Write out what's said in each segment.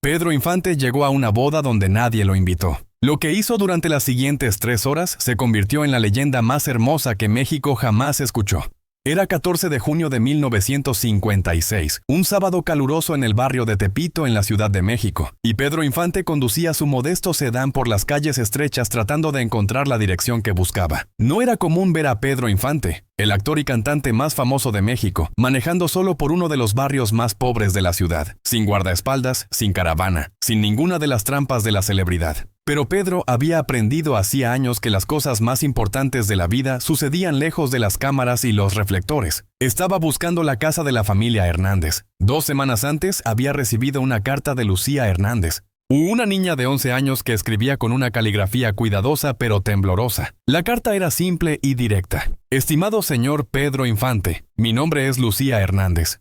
Pedro Infante llegó a una boda donde nadie lo invitó. Lo que hizo durante las siguientes 3 horas se convirtió en la leyenda más hermosa que México jamás escuchó. Era 14 de junio de 1956, un sábado caluroso en el barrio de Tepito en la Ciudad de México, y Pedro Infante conducía su modesto sedán por las calles estrechas tratando de encontrar la dirección que buscaba. No era común ver a Pedro Infante, el actor y cantante más famoso de México, manejando solo por uno de los barrios más pobres de la ciudad, sin guardaespaldas, sin caravana, sin ninguna de las trampas de la celebridad. Pero Pedro había aprendido hacía años que las cosas más importantes de la vida sucedían lejos de las cámaras y los reflectores. Estaba buscando la casa de la familia Hernández. 2 semanas antes había recibido una carta de Lucía Hernández, una niña de 11 años que escribía con una caligrafía cuidadosa pero temblorosa. La carta era simple y directa. Estimado señor Pedro Infante, mi nombre es Lucía Hernández.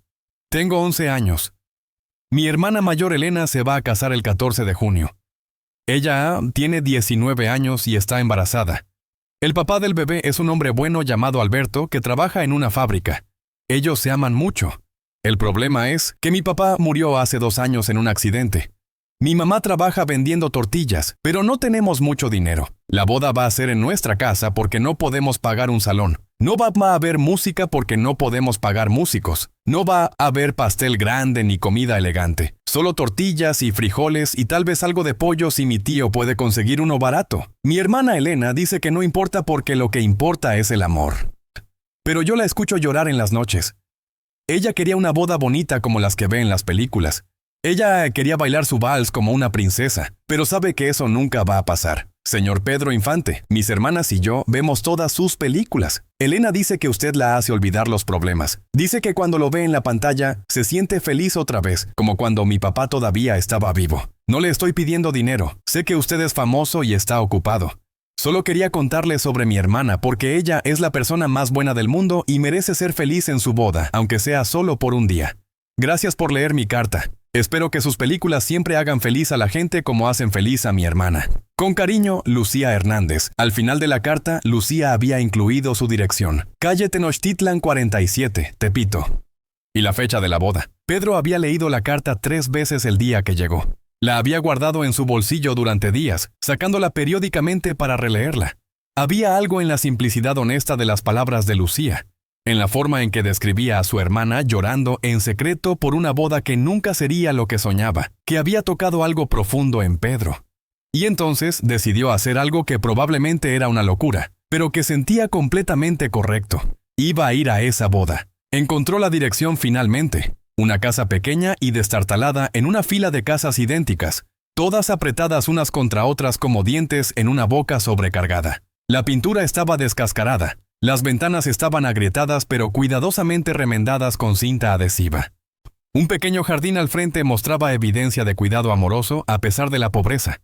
Tengo 11 años. Mi hermana mayor Elena se va a casar el 14 de junio. Ella tiene 19 años y está embarazada. El papá del bebé es un hombre bueno llamado Alberto que trabaja en una fábrica. Ellos se aman mucho. El problema es que mi papá murió hace 2 años en un accidente. Mi mamá trabaja vendiendo tortillas, pero no tenemos mucho dinero. La boda va a ser en nuestra casa porque no podemos pagar un salón. No va a haber música porque no podemos pagar músicos. No va a haber pastel grande ni comida elegante. Solo tortillas y frijoles y tal vez algo de pollo si mi tío puede conseguir uno barato. Mi hermana Elena dice que no importa porque lo que importa es el amor. Pero yo la escucho llorar en las noches. Ella quería una boda bonita como las que ve en las películas. Ella quería bailar su vals como una princesa, pero sabe que eso nunca va a pasar. Señor Pedro Infante, mis hermanas y yo vemos todas sus películas. Elena dice que usted la hace olvidar los problemas. Dice que cuando lo ve en la pantalla, se siente feliz otra vez, como cuando mi papá todavía estaba vivo. No le estoy pidiendo dinero. Sé que usted es famoso y está ocupado. Solo quería contarle sobre mi hermana porque ella es la persona más buena del mundo y merece ser feliz en su boda, aunque sea solo por un día. Gracias por leer mi carta. Espero que sus películas siempre hagan feliz a la gente como hacen feliz a mi hermana. Con cariño, Lucía Hernández. Al final de la carta, Lucía había incluido su dirección. Calle Tenochtitlan 47, Tepito. Y la fecha de la boda. Pedro había leído la carta 3 veces el día que llegó. La había guardado en su bolsillo durante días, sacándola periódicamente para releerla. Había algo en la simplicidad honesta de las palabras de Lucía, en la forma en que describía a su hermana llorando en secreto por una boda que nunca sería lo que soñaba, que había tocado algo profundo en Pedro. Y entonces decidió hacer algo que probablemente era una locura, pero que sentía completamente correcto. Iba a ir a esa boda. Encontró la dirección finalmente. Una casa pequeña y destartalada en una fila de casas idénticas, todas apretadas unas contra otras como dientes en una boca sobrecargada. La pintura estaba descascarada. Las ventanas estaban agrietadas pero cuidadosamente remendadas con cinta adhesiva. Un pequeño jardín al frente mostraba evidencia de cuidado amoroso a pesar de la pobreza.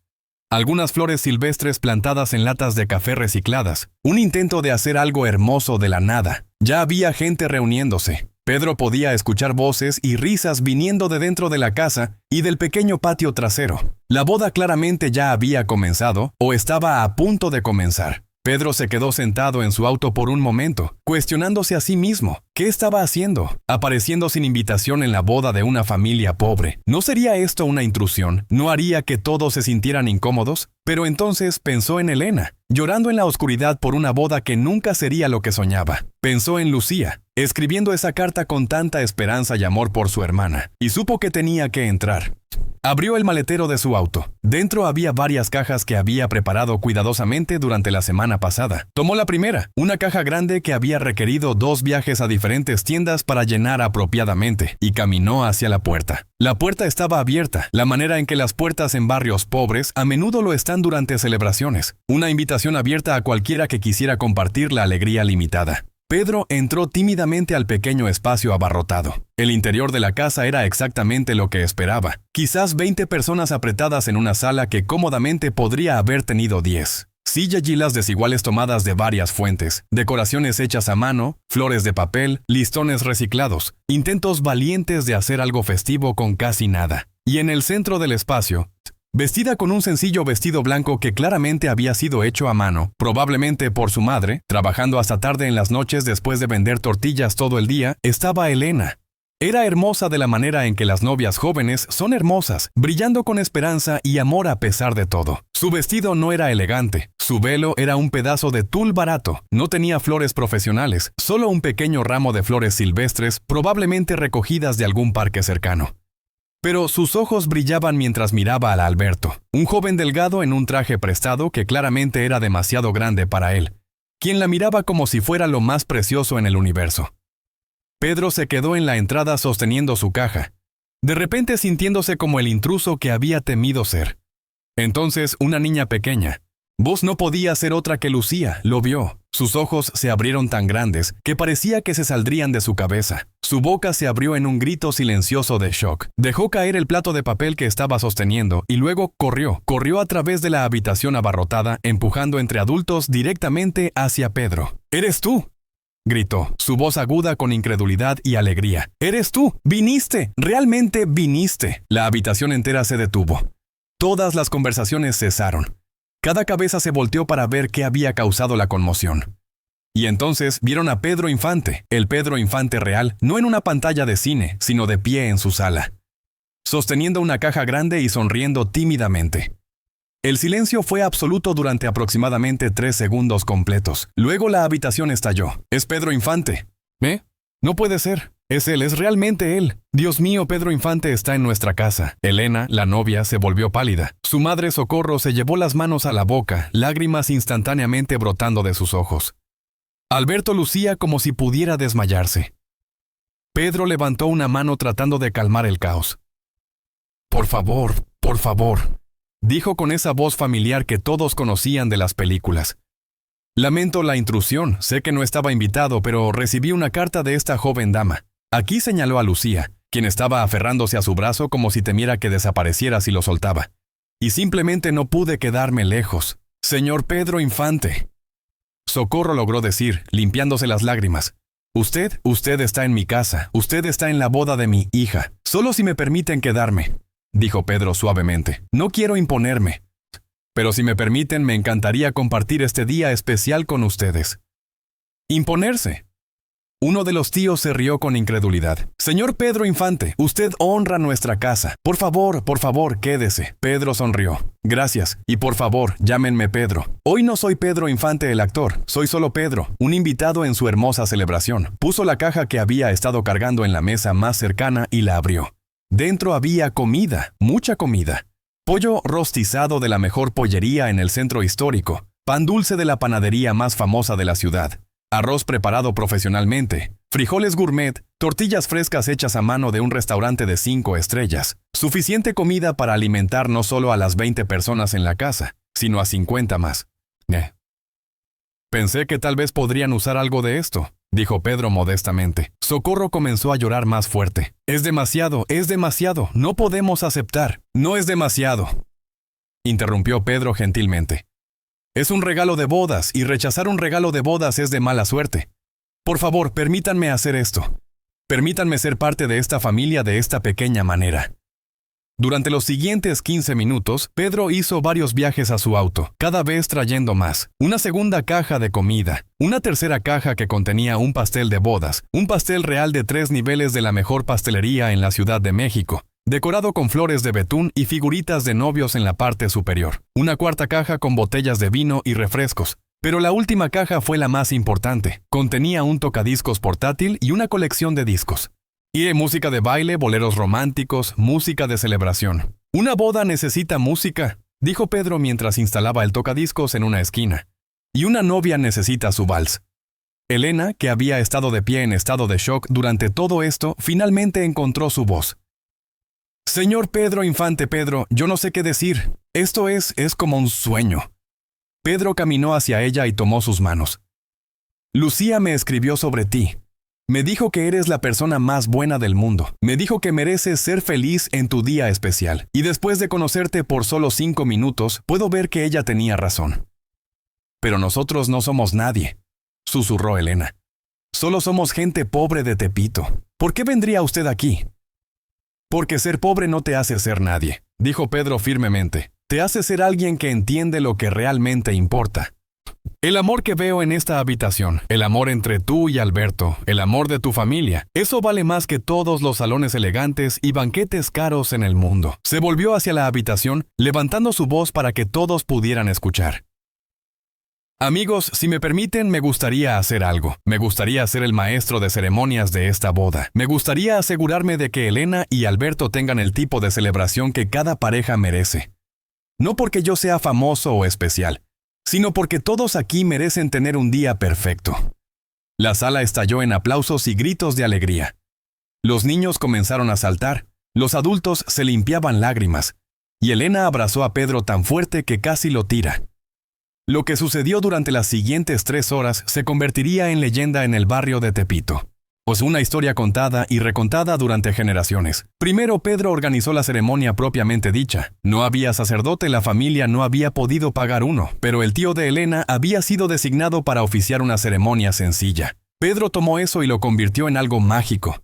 Algunas flores silvestres plantadas en latas de café recicladas. Un intento de hacer algo hermoso de la nada. Ya había gente reuniéndose. Pedro podía escuchar voces y risas viniendo de dentro de la casa y del pequeño patio trasero. La boda claramente ya había comenzado o estaba a punto de comenzar. Pedro se quedó sentado en su auto por un momento, cuestionándose a sí mismo. ¿Qué estaba haciendo? Apareciendo sin invitación en la boda de una familia pobre. ¿No sería esto una intrusión? ¿No haría que todos se sintieran incómodos? Pero entonces pensó en Elena, llorando en la oscuridad por una boda que nunca sería lo que soñaba. Pensó en Lucía, escribiendo esa carta con tanta esperanza y amor por su hermana, y supo que tenía que entrar. Abrió el maletero de su auto. Dentro había varias cajas que había preparado cuidadosamente durante la semana pasada. Tomó la primera, una caja grande que había requerido 2 viajes a diferentes tiendas para llenar apropiadamente, y caminó hacia la puerta. La puerta estaba abierta, la manera en que las puertas en barrios pobres a menudo lo están durante celebraciones. Una invitación abierta a cualquiera que quisiera compartir la alegría limitada. Pedro entró tímidamente al pequeño espacio abarrotado. El interior de la casa era exactamente lo que esperaba. Quizás 20 personas apretadas en una sala que cómodamente podría haber tenido 10. Sillas y las desiguales tomadas de varias fuentes, decoraciones hechas a mano, flores de papel, listones reciclados, intentos valientes de hacer algo festivo con casi nada. Y en el centro del espacio, vestida con un sencillo vestido blanco que claramente había sido hecho a mano, probablemente por su madre, trabajando hasta tarde en las noches después de vender tortillas todo el día, estaba Elena. Era hermosa de la manera en que las novias jóvenes son hermosas, brillando con esperanza y amor a pesar de todo. Su vestido no era elegante, su velo era un pedazo de tul barato, no tenía flores profesionales, solo un pequeño ramo de flores silvestres, probablemente recogidas de algún parque cercano. Pero sus ojos brillaban mientras miraba a Alberto, un joven delgado en un traje prestado que claramente era demasiado grande para él, quien la miraba como si fuera lo más precioso en el universo. Pedro se quedó en la entrada sosteniendo su caja, de repente sintiéndose como el intruso que había temido ser. Entonces una niña pequeña, voz no podía ser otra que Lucía, lo vio. Sus ojos se abrieron tan grandes que parecía que se saldrían de su cabeza. Su boca se abrió en un grito silencioso de shock. Dejó caer el plato de papel que estaba sosteniendo y luego corrió a través de la habitación abarrotada, empujando entre adultos directamente hacia Pedro. «¿Eres tú?», gritó, su voz aguda con incredulidad y alegría. «¿Eres tú? ¡Viniste! ¡Realmente viniste!». La habitación entera se detuvo. Todas las conversaciones cesaron. Cada cabeza se volteó para ver qué había causado la conmoción. Y entonces vieron a Pedro Infante, el Pedro Infante real, no en una pantalla de cine, sino de pie en su sala, sosteniendo una caja grande y sonriendo tímidamente. El silencio fue absoluto durante aproximadamente 3 segundos completos. Luego la habitación estalló. «Es Pedro Infante». «¿Eh? No puede ser. Es él, es realmente él. Dios mío, Pedro Infante está en nuestra casa». Elena, la novia, se volvió pálida. Su madre Socorro se llevó las manos a la boca, lágrimas instantáneamente brotando de sus ojos. Alberto lucía como si pudiera desmayarse. Pedro levantó una mano tratando de calmar el caos. Por favor», dijo con esa voz familiar que todos conocían de las películas. «Lamento la intrusión, sé que no estaba invitado, pero recibí una carta de esta joven dama». Aquí señaló a Lucía, quien estaba aferrándose a su brazo como si temiera que desapareciera si lo soltaba. «Y simplemente no pude quedarme lejos. Señor Pedro Infante». Socorro logró decir, limpiándose las lágrimas. Usted está en mi casa, usted está en la boda de mi hija. Solo si me permiten quedarme», dijo Pedro suavemente. «No quiero imponerme. Pero si me permiten, me encantaría compartir este día especial con ustedes». «¿Imponerse?». Uno de los tíos se rió con incredulidad. «Señor Pedro Infante, usted honra nuestra casa. Por favor, quédese». Pedro sonrió. «Gracias, y por favor, llámenme Pedro. Hoy no soy Pedro Infante el actor, soy solo Pedro, un invitado en su hermosa celebración». Puso la caja que había estado cargando en la mesa más cercana y la abrió. Dentro había comida, mucha comida. Pollo rostizado de la mejor pollería en el centro histórico, pan dulce de la panadería más famosa de la ciudad, arroz preparado profesionalmente, frijoles gourmet, tortillas frescas hechas a mano de un restaurante de 5 estrellas. Suficiente comida para alimentar no solo a las 20 personas en la casa, sino a 50 más. Pensé que tal vez podrían usar algo de esto», dijo Pedro modestamente. Socorro comenzó a llorar más fuerte. Es demasiado, no podemos aceptar». «No es demasiado», interrumpió Pedro gentilmente. «Es un regalo de bodas, y rechazar un regalo de bodas es de mala suerte. Por favor, permítanme hacer esto. Permítanme ser parte de esta familia de esta pequeña manera». Durante los siguientes 15 minutos, Pedro hizo varios viajes a su auto, cada vez trayendo más. Una segunda caja de comida, una tercera caja que contenía un pastel de bodas, un pastel real de 3 niveles de la mejor pastelería en la Ciudad de México, decorado con flores de betún y figuritas de novios en la parte superior. Una cuarta caja con botellas de vino y refrescos. Pero la última caja fue la más importante. Contenía un tocadiscos portátil y una colección de discos. Y música de baile, boleros románticos, música de celebración. «Una boda necesita música», dijo Pedro mientras instalaba el tocadiscos en una esquina. «Y una novia necesita su vals». Elena, que había estado de pie en estado de shock durante todo esto, finalmente encontró su voz. «Señor Pedro Infante, Pedro, yo no sé qué decir. Esto es como un sueño». Pedro caminó hacia ella y tomó sus manos. «Lucía me escribió sobre ti. Me dijo que eres la persona más buena del mundo. Me dijo que mereces ser feliz en tu día especial. Y después de conocerte por solo 5 minutos, puedo ver que ella tenía razón». «Pero nosotros no somos nadie», susurró Elena. «Solo somos gente pobre de Tepito. ¿Por qué vendría usted aquí?». «Porque ser pobre no te hace ser nadie», dijo Pedro firmemente. «Te hace ser alguien que entiende lo que realmente importa». El amor que veo en esta habitación, el amor entre tú y Alberto, el amor de tu familia, eso vale más que todos los salones elegantes y banquetes caros en el mundo. Se volvió hacia la habitación, levantando su voz para que todos pudieran escuchar. Amigos, si me permiten, me gustaría hacer algo. Me gustaría ser el maestro de ceremonias de esta boda. Me gustaría asegurarme de que Elena y Alberto tengan el tipo de celebración que cada pareja merece. No porque yo sea famoso o especial, sino porque todos aquí merecen tener un día perfecto. La sala estalló en aplausos y gritos de alegría. Los niños comenzaron a saltar, los adultos se limpiaban lágrimas, y Elena abrazó a Pedro tan fuerte que casi lo tira. Lo que sucedió durante las siguientes 3 horas se convertiría en leyenda en el barrio de Tepito. Pues una historia contada y recontada durante generaciones. Primero Pedro organizó la ceremonia propiamente dicha. No había sacerdote, la familia no había podido pagar uno, pero el tío de Elena había sido designado para oficiar una ceremonia sencilla. Pedro tomó eso y lo convirtió en algo mágico.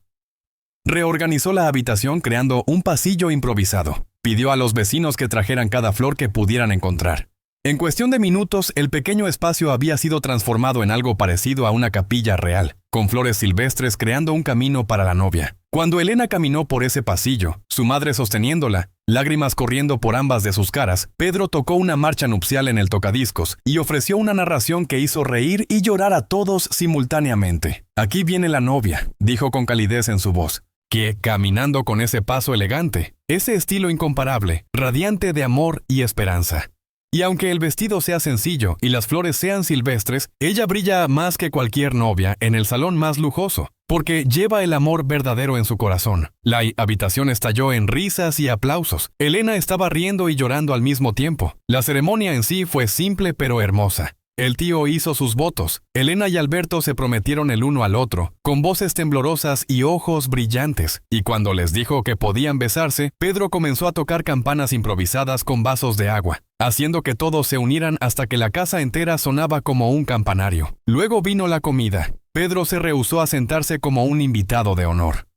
Reorganizó la habitación creando un pasillo improvisado. Pidió a los vecinos que trajeran cada flor que pudieran encontrar. En cuestión de minutos, el pequeño espacio había sido transformado en algo parecido a una capilla real, con flores silvestres creando un camino para la novia. Cuando Elena caminó por ese pasillo, su madre sosteniéndola, lágrimas corriendo por ambas de sus caras, Pedro tocó una marcha nupcial en el tocadiscos y ofreció una narración que hizo reír y llorar a todos simultáneamente. Aquí viene la novia, dijo con calidez en su voz, que, caminando con ese paso elegante, ese estilo incomparable, radiante de amor y esperanza. Y aunque el vestido sea sencillo y las flores sean silvestres, ella brilla más que cualquier novia en el salón más lujoso, porque lleva el amor verdadero en su corazón. La habitación estalló en risas y aplausos. Elena estaba riendo y llorando al mismo tiempo. La ceremonia en sí fue simple pero hermosa. El tío hizo sus votos. Elena y Alberto se prometieron el uno al otro, con voces temblorosas y ojos brillantes. Y cuando les dijo que podían besarse, Pedro comenzó a tocar campanas improvisadas con vasos de agua, haciendo que todos se unieran hasta que la casa entera sonaba como un campanario. Luego vino la comida. Pedro se rehusó a sentarse como un invitado de honor.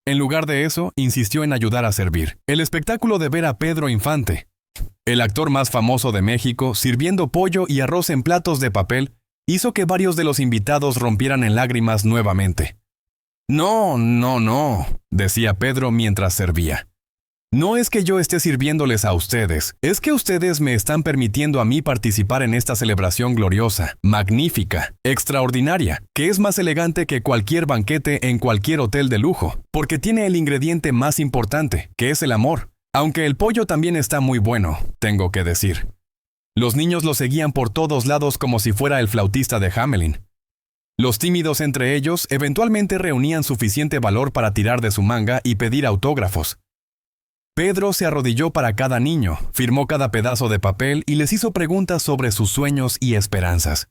En lugar de eso, insistió en ayudar a servir. El espectáculo de ver a Pedro Infante, el actor más famoso de México, sirviendo pollo y arroz en platos de papel, hizo que varios de los invitados rompieran en lágrimas nuevamente. No, decía Pedro mientras servía. No es que yo esté sirviéndoles a ustedes, es que ustedes me están permitiendo a mí participar en esta celebración gloriosa, magnífica, extraordinaria, que es más elegante que cualquier banquete en cualquier hotel de lujo, porque tiene el ingrediente más importante, que es el amor. Aunque el pollo también está muy bueno, tengo que decir. Los niños lo seguían por todos lados como si fuera el flautista de Hamelin. Los tímidos entre ellos eventualmente reunían suficiente valor para tirar de su manga y pedir autógrafos. Pedro se arrodilló para cada niño, firmó cada pedazo de papel y les hizo preguntas sobre sus sueños y esperanzas.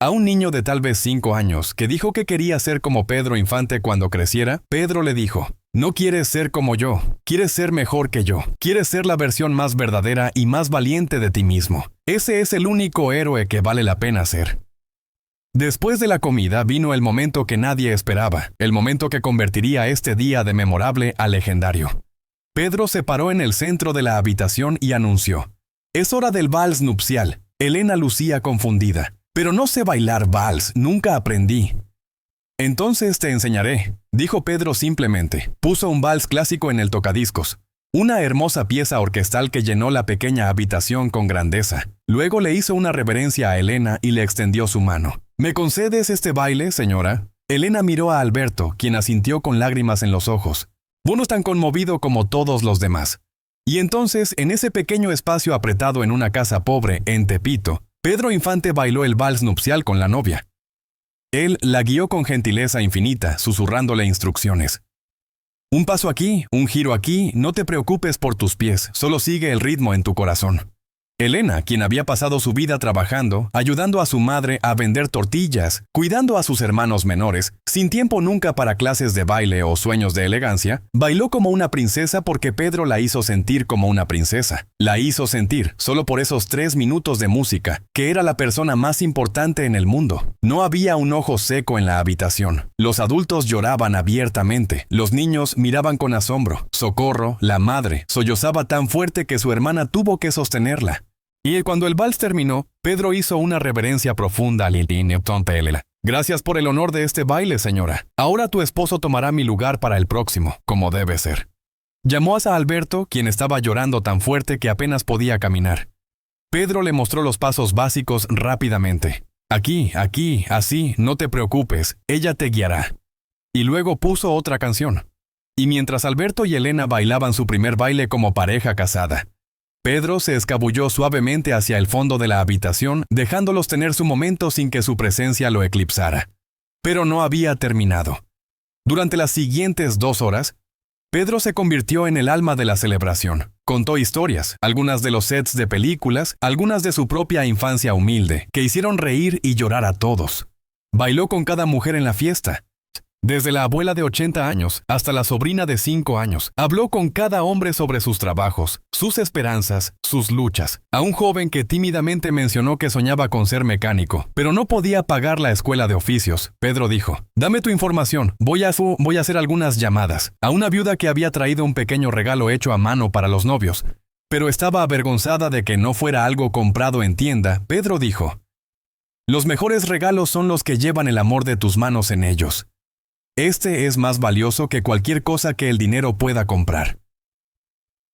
A un niño de tal vez 5 años que dijo que quería ser como Pedro Infante cuando creciera, Pedro le dijo: no quieres ser como yo, quieres ser mejor que yo, quieres ser la versión más verdadera y más valiente de ti mismo. Ese es el único héroe que vale la pena ser. Después de la comida vino el momento que nadie esperaba, el momento que convertiría este día de memorable a legendario. Pedro se paró en el centro de la habitación y anunció: es hora del vals nupcial. Elena lucía confundida. Pero no sé bailar vals, nunca aprendí. Entonces te enseñaré, dijo Pedro simplemente. Puso un vals clásico en el tocadiscos, una hermosa pieza orquestal que llenó la pequeña habitación con grandeza. Luego le hizo una reverencia a Elena y le extendió su mano. ¿Me concedes este baile, señora? Elena miró a Alberto, quien asintió con lágrimas en los ojos. Uno tan conmovido como todos los demás. Y entonces, en ese pequeño espacio apretado en una casa pobre en Tepito, Pedro Infante bailó el vals nupcial con la novia. Él la guió con gentileza infinita, susurrándole instrucciones. Un paso aquí, un giro aquí, no te preocupes por tus pies, solo sigue el ritmo en tu corazón. Elena, quien había pasado su vida trabajando, ayudando a su madre a vender tortillas, cuidando a sus hermanos menores, sin tiempo nunca para clases de baile o sueños de elegancia, bailó como una princesa porque Pedro la hizo sentir como una princesa. La hizo sentir, solo por esos 3 minutos de música, que era la persona más importante en el mundo. No había un ojo seco en la habitación. Los adultos lloraban abiertamente. Los niños miraban con asombro. Socorro, la madre, sollozaba tan fuerte que su hermana tuvo que sostenerla. Y cuando el vals terminó, Pedro hizo una reverencia profunda a Lili. Gracias por el honor de este baile, señora. Ahora tu esposo tomará mi lugar para el próximo, como debe ser. Llamó a Alberto, quien estaba llorando tan fuerte que apenas podía caminar. Pedro le mostró los pasos básicos rápidamente. Aquí, así, no te preocupes, ella te guiará. Y luego puso otra canción. Y mientras Alberto y Elena bailaban su primer baile como pareja casada, Pedro se escabulló suavemente hacia el fondo de la habitación, dejándolos tener su momento sin que su presencia lo eclipsara. Pero no había terminado. Durante las siguientes 2 horas, Pedro se convirtió en el alma de la celebración. Contó historias, algunas de los sets de películas, algunas de su propia infancia humilde, que hicieron reír y llorar a todos. Bailó con cada mujer en la fiesta. Desde la abuela de 80 años hasta la sobrina de 5 años, habló con cada hombre sobre sus trabajos, sus esperanzas, sus luchas. A un joven que tímidamente mencionó que soñaba con ser mecánico, pero no podía pagar la escuela de oficios, Pedro dijo: «Dame tu información, voy a hacer algunas llamadas». A una viuda que había traído un pequeño regalo hecho a mano para los novios, pero estaba avergonzada de que no fuera algo comprado en tienda, Pedro dijo: «Los mejores regalos son los que llevan el amor de tus manos en ellos. Este es más valioso que cualquier cosa que el dinero pueda comprar».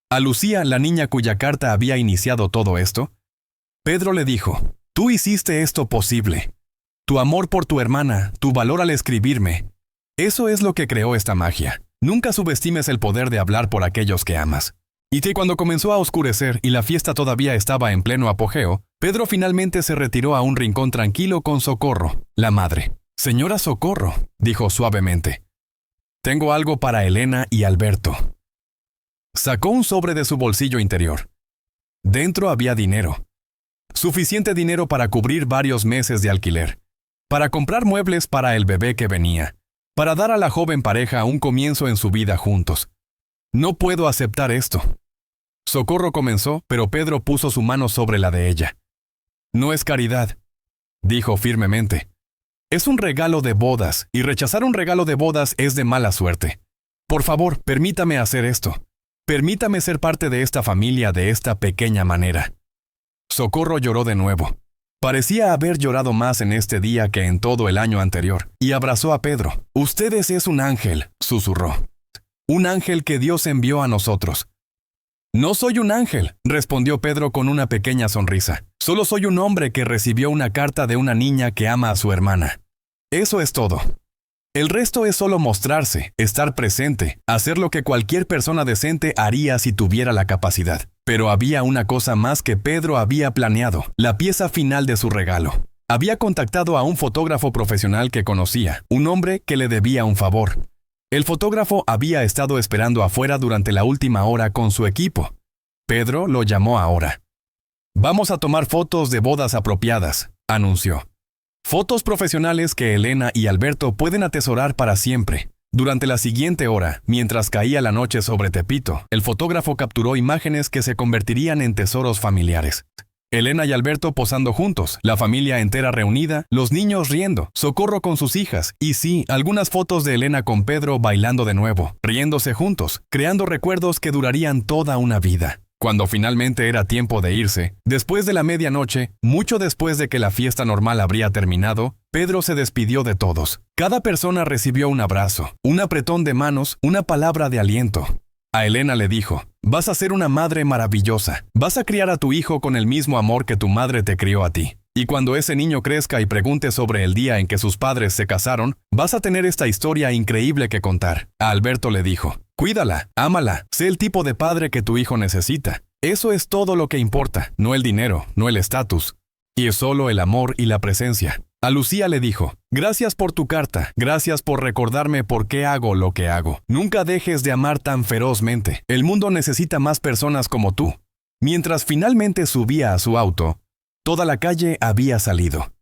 A Lucía, la niña cuya carta había iniciado todo esto, Pedro le dijo: «Tú hiciste esto posible. Tu amor por tu hermana, tu valor al escribirme. Eso es lo que creó esta magia. Nunca subestimes el poder de hablar por aquellos que amas». Y que cuando comenzó a oscurecer y la fiesta todavía estaba en pleno apogeo, Pedro finalmente se retiró a un rincón tranquilo con Socorro, la madre. «Señora Socorro», dijo suavemente, «tengo algo para Elena y Alberto». Sacó un sobre de su bolsillo interior. Dentro había dinero. Suficiente dinero para cubrir varios meses de alquiler, para comprar muebles para el bebé que venía, para dar a la joven pareja un comienzo en su vida juntos. «No puedo aceptar esto». Socorro comenzó, pero Pedro puso su mano sobre la de ella. «No es caridad», dijo firmemente. «Es un regalo de bodas, y rechazar un regalo de bodas es de mala suerte. Por favor, permítame hacer esto. Permítame ser parte de esta familia de esta pequeña manera». Socorro lloró de nuevo. Parecía haber llorado más en este día que en todo el año anterior, y abrazó a Pedro. «Ustedes es un ángel», susurró. «Un ángel que Dios envió a nosotros». «No soy un ángel», respondió Pedro con una pequeña sonrisa. «Solo soy un hombre que recibió una carta de una niña que ama a su hermana. Eso es todo. El resto es solo mostrarse, estar presente, hacer lo que cualquier persona decente haría si tuviera la capacidad». Pero había una cosa más que Pedro había planeado, la pieza final de su regalo. Había contactado a un fotógrafo profesional que conocía, un hombre que le debía un favor. El fotógrafo había estado esperando afuera durante la última hora con su equipo. Pedro lo llamó ahora. «Vamos a tomar fotos de bodas apropiadas», anunció. «Fotos profesionales que Elena y Alberto pueden atesorar para siempre». Durante la siguiente hora, mientras caía la noche sobre Tepito, el fotógrafo capturó imágenes que se convertirían en tesoros familiares. Elena y Alberto posando juntos, la familia entera reunida, los niños riendo, Socorro con sus hijas, y sí, algunas fotos de Elena con Pedro bailando de nuevo, riéndose juntos, creando recuerdos que durarían toda una vida. Cuando finalmente era tiempo de irse, después de la medianoche, mucho después de que la fiesta normal habría terminado, Pedro se despidió de todos. Cada persona recibió un abrazo, un apretón de manos, una palabra de aliento. A Elena le dijo: «Vas a ser una madre maravillosa. Vas a criar a tu hijo con el mismo amor que tu madre te crió a ti. Y cuando ese niño crezca y pregunte sobre el día en que sus padres se casaron, vas a tener esta historia increíble que contar». A Alberto le dijo: «Cuídala, ámala, sé el tipo de padre que tu hijo necesita. Eso es todo lo que importa, no el dinero, no el estatus. Y es solo el amor y la presencia». A Lucía le dijo: «Gracias por tu carta, gracias por recordarme por qué hago lo que hago. Nunca dejes de amar tan ferozmente. El mundo necesita más personas como tú». Mientras finalmente subía a su auto, toda la calle había salido.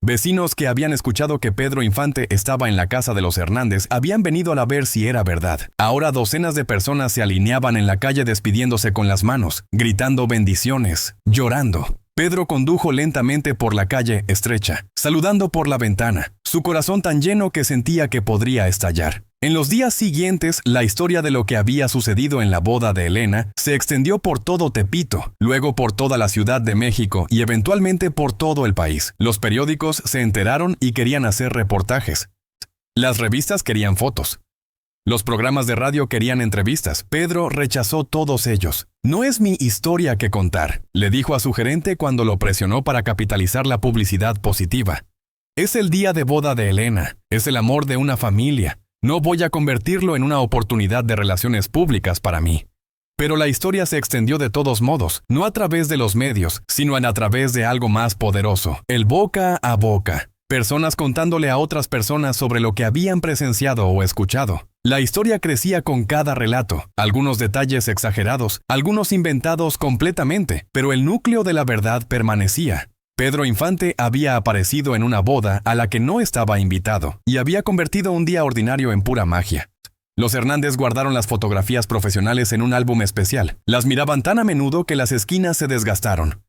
Vecinos que habían escuchado que Pedro Infante estaba en la casa de los Hernández habían venido a ver si era verdad. Ahora docenas de personas se alineaban en la calle despidiéndose con las manos, gritando bendiciones, llorando. Pedro condujo lentamente por la calle estrecha, saludando por la ventana, su corazón tan lleno que sentía que podría estallar. En los días siguientes, la historia de lo que había sucedido en la boda de Elena se extendió por todo Tepito, luego por toda la Ciudad de México y eventualmente por todo el país. Los periódicos se enteraron y querían hacer reportajes. Las revistas querían fotos. Los programas de radio querían entrevistas. Pedro rechazó todos ellos. No es mi historia que contar, le dijo a su gerente cuando lo presionó para capitalizar la publicidad positiva. Es el día de boda de Elena, es el amor de una familia. No voy a convertirlo en una oportunidad de relaciones públicas para mí. Pero la historia se extendió de todos modos, no a través de los medios, sino a través de algo más poderoso, el boca a boca. Personas contándole a otras personas sobre lo que habían presenciado o escuchado. La historia crecía con cada relato, algunos detalles exagerados, algunos inventados completamente, pero el núcleo de la verdad permanecía. Pedro Infante había aparecido en una boda a la que no estaba invitado y había convertido un día ordinario en pura magia. Los Hernández guardaron las fotografías profesionales en un álbum especial. Las miraban tan a menudo que las esquinas se desgastaron.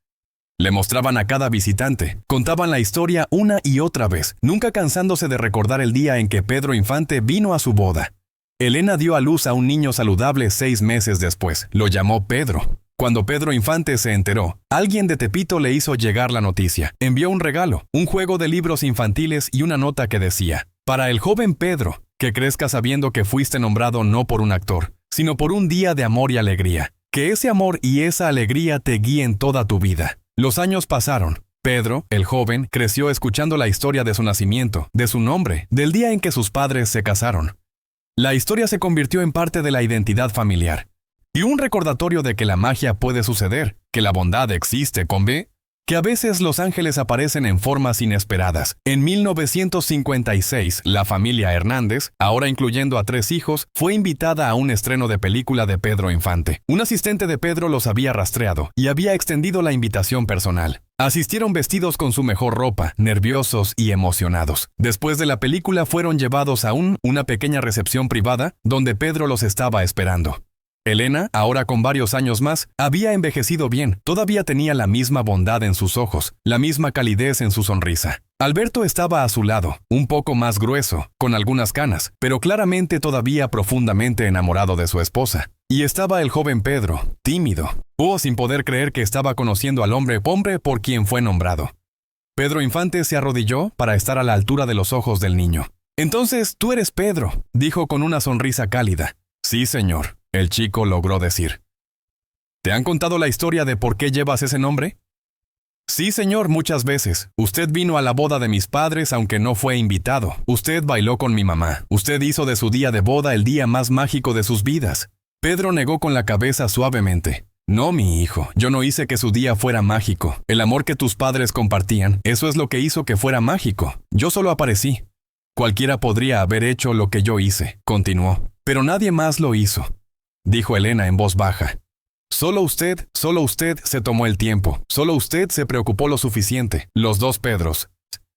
Le mostraban a cada visitante, contaban la historia una y otra vez, nunca cansándose de recordar el día en que Pedro Infante vino a su boda. Elena dio a luz a un niño saludable 6 meses después. Lo llamó Pedro. Cuando Pedro Infante se enteró, alguien de Tepito le hizo llegar la noticia. Envió un regalo, un juego de libros infantiles y una nota que decía: para el joven Pedro, que crezca sabiendo que fuiste nombrado no por un actor, sino por un día de amor y alegría. Que ese amor y esa alegría te guíen toda tu vida. Los años pasaron. Pedro, el joven, creció escuchando la historia de su nacimiento, de su nombre, del día en que sus padres se casaron. La historia se convirtió en parte de la identidad familiar. Y un recordatorio de que la magia puede suceder, que la bondad existe con B, que a veces los ángeles aparecen en formas inesperadas. En 1956, la familia Hernández, ahora incluyendo a 3 hijos, fue invitada a un estreno de película de Pedro Infante. Un asistente de Pedro los había rastreado y había extendido la invitación personal. Asistieron vestidos con su mejor ropa, nerviosos y emocionados. Después de la película fueron llevados a una pequeña recepción privada donde Pedro los estaba esperando. Elena, ahora con varios años más, había envejecido bien. Todavía tenía la misma bondad en sus ojos, la misma calidez en su sonrisa. Alberto estaba a su lado, un poco más grueso, con algunas canas, pero claramente todavía profundamente enamorado de su esposa. Y estaba el joven Pedro, tímido, sin poder creer que estaba conociendo al hombre por quien fue nombrado. Pedro Infante se arrodilló para estar a la altura de los ojos del niño. «Entonces, tú eres Pedro», dijo con una sonrisa cálida. «Sí, señor», el chico logró decir. «¿Te han contado la historia de por qué llevas ese nombre?» «Sí, señor, muchas veces. Usted vino a la boda de mis padres aunque no fue invitado. Usted bailó con mi mamá. Usted hizo de su día de boda el día más mágico de sus vidas». Pedro negó con la cabeza suavemente. «No, mi hijo, yo no hice que su día fuera mágico. El amor que tus padres compartían, eso es lo que hizo que fuera mágico. Yo solo aparecí. Cualquiera podría haber hecho lo que yo hice», continuó. «Pero nadie más lo hizo», dijo Elena en voz baja. Solo usted se tomó el tiempo. Solo usted se preocupó lo suficiente. Los 2 Pedros».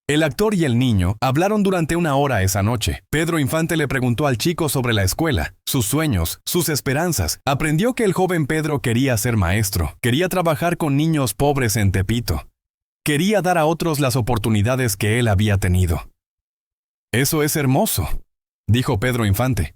El actor y el niño hablaron durante 1 hora esa noche. Pedro Infante le preguntó al chico sobre la escuela, sus sueños, sus esperanzas. Aprendió que el joven Pedro quería ser maestro, quería trabajar con niños pobres en Tepito. Quería dar a otros las oportunidades que él había tenido. «Eso es hermoso», dijo Pedro Infante.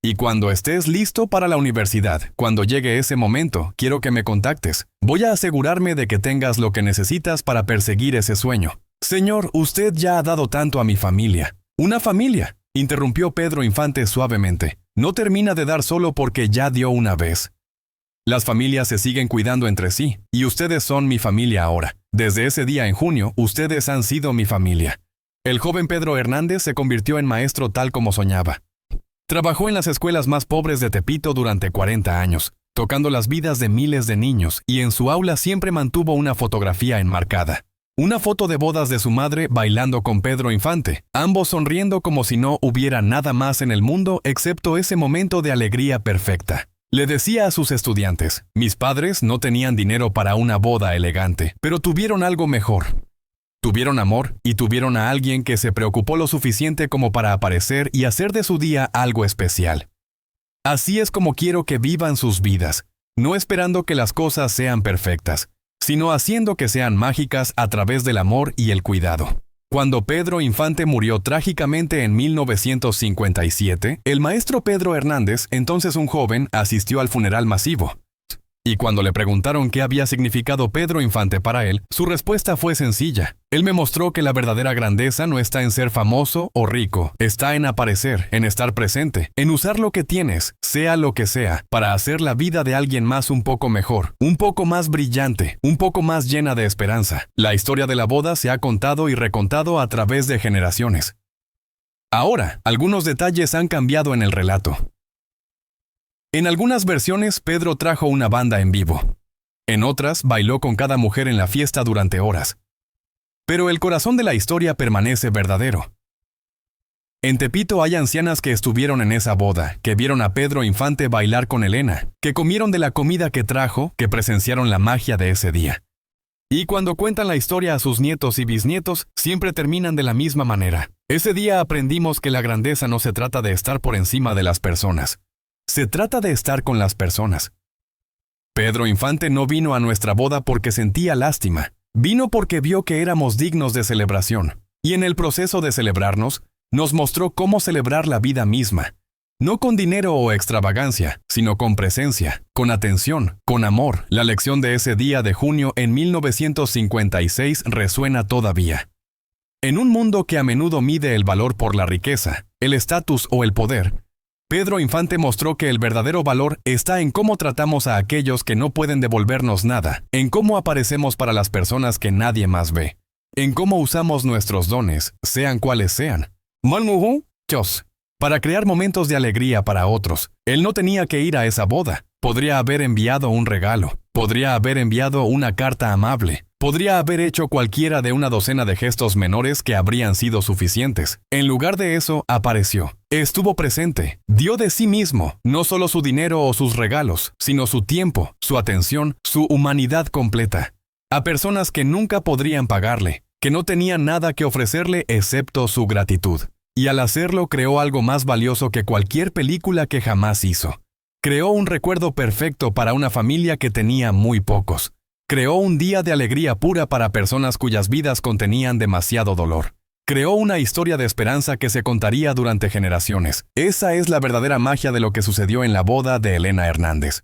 «Y cuando estés listo para la universidad, cuando llegue ese momento, quiero que me contactes. Voy a asegurarme de que tengas lo que necesitas para perseguir ese sueño». «Señor, usted ya ha dado tanto a mi familia». «¿Una familia?», interrumpió Pedro Infante suavemente. «No termina de dar solo porque ya dio una vez. Las familias se siguen cuidando entre sí, y ustedes son mi familia ahora. Desde ese día en junio, ustedes han sido mi familia». El joven Pedro Hernández se convirtió en maestro tal como soñaba. Trabajó en las escuelas más pobres de Tepito durante 40 años, tocando las vidas de miles de niños, y en su aula siempre mantuvo una fotografía enmarcada. Una foto de bodas de su madre bailando con Pedro Infante, ambos sonriendo como si no hubiera nada más en el mundo excepto ese momento de alegría perfecta. Le decía a sus estudiantes: «Mis padres no tenían dinero para una boda elegante, pero tuvieron algo mejor. Tuvieron amor y tuvieron a alguien que se preocupó lo suficiente como para aparecer y hacer de su día algo especial. Así es como quiero que vivan sus vidas, no esperando que las cosas sean perfectas, sino haciendo que sean mágicas a través del amor y el cuidado». Cuando Pedro Infante murió trágicamente en 1957, el maestro Pedro Hernández, entonces un joven, asistió al funeral masivo. Y cuando le preguntaron qué había significado Pedro Infante para él, su respuesta fue sencilla. Él me mostró que la verdadera grandeza no está en ser famoso o rico, está en aparecer, en estar presente, en usar lo que tienes, sea lo que sea, para hacer la vida de alguien más un poco mejor, un poco más brillante, un poco más llena de esperanza. La historia de la boda se ha contado y recontado a través de generaciones. Ahora, algunos detalles han cambiado en el relato. En algunas versiones, Pedro trajo una banda en vivo. En otras, bailó con cada mujer en la fiesta durante horas. Pero el corazón de la historia permanece verdadero. En Tepito hay ancianas que estuvieron en esa boda, que vieron a Pedro Infante bailar con Elena, que comieron de la comida que trajo, que presenciaron la magia de ese día. Y cuando cuentan la historia a sus nietos y bisnietos, siempre terminan de la misma manera. Ese día aprendimos que la grandeza no se trata de estar por encima de las personas. Se trata de estar con las personas. Pedro Infante no vino a nuestra boda porque sentía lástima. Vino porque vio que éramos dignos de celebración. Y en el proceso de celebrarnos, nos mostró cómo celebrar la vida misma. No con dinero o extravagancia, sino con presencia, con atención, con amor. La lección de ese día de junio en 1956 resuena todavía. En un mundo que a menudo mide el valor por la riqueza, el estatus o el poder, Pedro Infante mostró que el verdadero valor está en cómo tratamos a aquellos que no pueden devolvernos nada, en cómo aparecemos para las personas que nadie más ve, en cómo usamos nuestros dones, sean cuales sean. Para crear momentos de alegría para otros. Él no tenía que ir a esa boda. Podría haber enviado un regalo. Podría haber enviado una carta amable. Podría haber hecho cualquiera de una docena de gestos menores que habrían sido suficientes. En lugar de eso, apareció. Estuvo presente. Dio de sí mismo, no solo su dinero o sus regalos, sino su tiempo, su atención, su humanidad completa. A personas que nunca podrían pagarle, que no tenían nada que ofrecerle excepto su gratitud. Y al hacerlo creó algo más valioso que cualquier película que jamás hizo. Creó un recuerdo perfecto para una familia que tenía muy pocos. Creó un día de alegría pura para personas cuyas vidas contenían demasiado dolor. Creó una historia de esperanza que se contaría durante generaciones. Esa es la verdadera magia de lo que sucedió en la boda de Elena Hernández.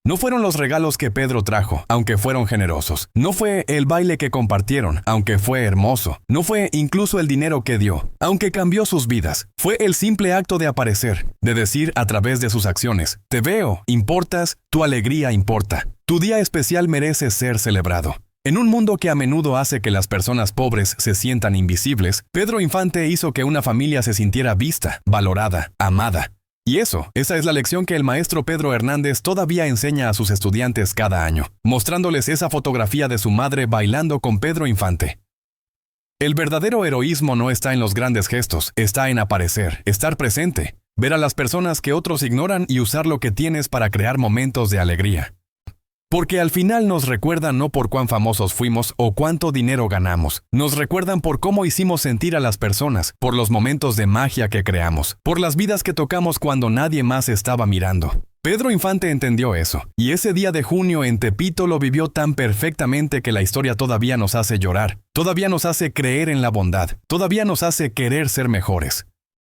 No fueron los regalos que Pedro trajo, aunque fueron generosos. No fue el baile que compartieron, aunque fue hermoso. No fue incluso el dinero que dio, aunque cambió sus vidas. Fue el simple acto de aparecer, de decir a través de sus acciones: te veo, importas, tu alegría importa. Tu día especial merece ser celebrado. En un mundo que a menudo hace que las personas pobres se sientan invisibles, Pedro Infante hizo que una familia se sintiera vista, valorada, amada. Y esa es la lección que el maestro Pedro Hernández todavía enseña a sus estudiantes cada año, mostrándoles esa fotografía de su madre bailando con Pedro Infante. El verdadero heroísmo no está en los grandes gestos, está en aparecer, estar presente, ver a las personas que otros ignoran y usar lo que tienes para crear momentos de alegría. Porque al final nos recuerdan no por cuán famosos fuimos o cuánto dinero ganamos. Nos recuerdan por cómo hicimos sentir a las personas, por los momentos de magia que creamos, por las vidas que tocamos cuando nadie más estaba mirando. Pedro Infante entendió eso, y ese día de junio en Tepito lo vivió tan perfectamente que la historia todavía nos hace llorar, todavía nos hace creer en la bondad, todavía nos hace querer ser mejores.